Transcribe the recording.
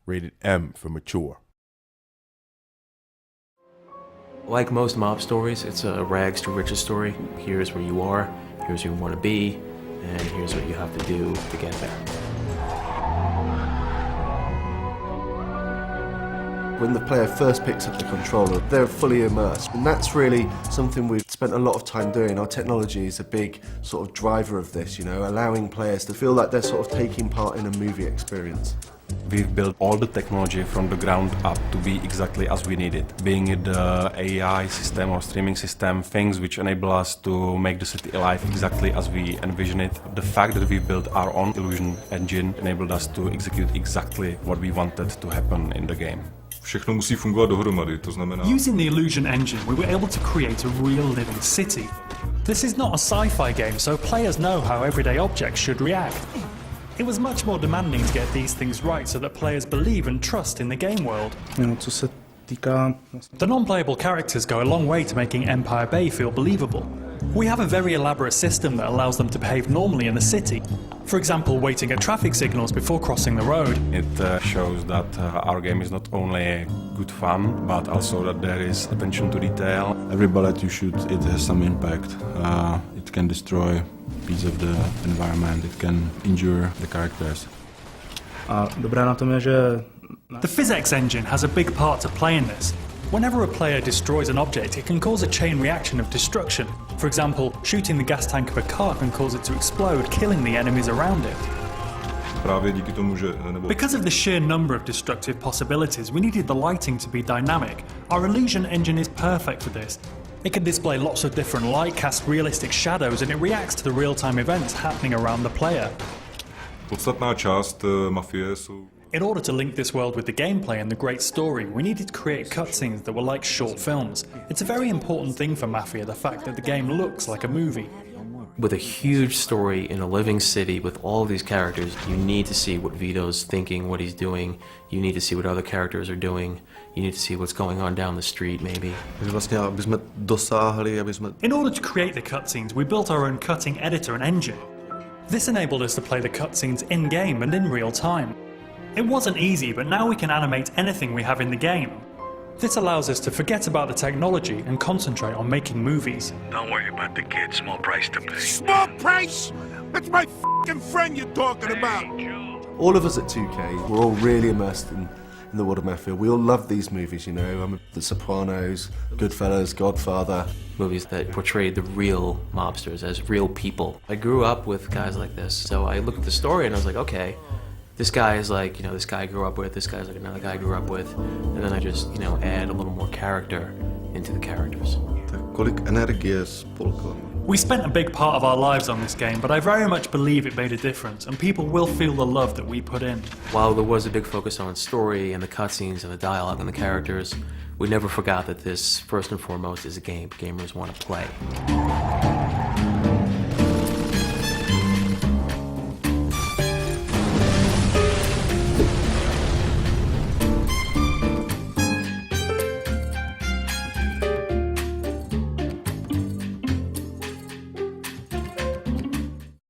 rated M for mature. Like most mob stories, it's a rags to riches story. Here's where you are, here's where you want to be, and here's what you have to do to get there. When the player first picks up the controller, they're fully immersed, and that's really something we've spent a lot of time doing. Our technology is a big sort of driver of this, you know, allowing players to feel like they're sort of taking part in a movie experience. We've built all the technology from the ground up to be exactly as we need it. Being it the AI system or streaming system, things which enable us to make the city alive exactly as we envision it. The fact that we built our own illusion engine enabled us to execute exactly what we wanted to happen in the game. Všechno musí fungovat dohromady, to znamená... Using the illusion engine, we were able to create a real living city. This is not a sci-fi game, so players know how everyday objects should react. It was much more demanding to get these things right so that players believe and trust in the game world. The non-playable characters go a long way to making Empire Bay feel believable. We have a very elaborate system that allows them to behave normally in the city. For example, waiting at traffic signals before crossing the road. It shows that our game is not only good fun, but also that there is attention to detail. Every bullet you shoot, it has some impact. It can destroy a piece of the environment, it can injure the characters. The physics engine has a big part to play in this. Whenever a player destroys an object, it can cause a chain reaction of destruction. For example, shooting the gas tank of a car can cause it to explode, killing the enemies around it. Because of the sheer number of destructive possibilities, we needed the lighting to be dynamic. Our illusion engine is perfect for this. It can display lots of different light, cast realistic shadows, and it reacts to the real-time events happening around the player. Podstatná část Mafie jsou... In order to link this world with the gameplay and the great story, we needed to create cutscenes that were like short films. It's a very important thing for Mafia, the fact that the game looks like a movie. With a huge story in a living city with all of these characters, you need to see what Vito's thinking, what he's doing. You need to see what other characters are doing. You need to see what's going on down the street, maybe. In order to create the cutscenes, we built our own cutting editor and engine. This enabled us to play the cutscenes in-game and in real time. It wasn't easy, but now we can animate anything we have in the game. This allows us to forget about the technology and concentrate on making movies. Don't worry about the kid, small price to pay. Small price? That's my f***ing friend you're talking about. All of us at 2K, we're all really immersed in the world of Mafia. We all love these movies, you know, The Sopranos, Goodfellas, Godfather. Movies that portrayed the real mobsters as real people. I grew up with guys like this, so I looked at the story and I was like, okay, this guy is like, you know, this guy I grew up with, this guy's like another guy I grew up with, and then I just, you know, add a little more character into the characters. We spent a big part of our lives on this game, but I very much believe it made a difference, and people will feel the love that we put in. While there was a big focus on story and the cutscenes and the dialogue and the characters, we never forgot that this, first and foremost, is a game. Gamers want to play.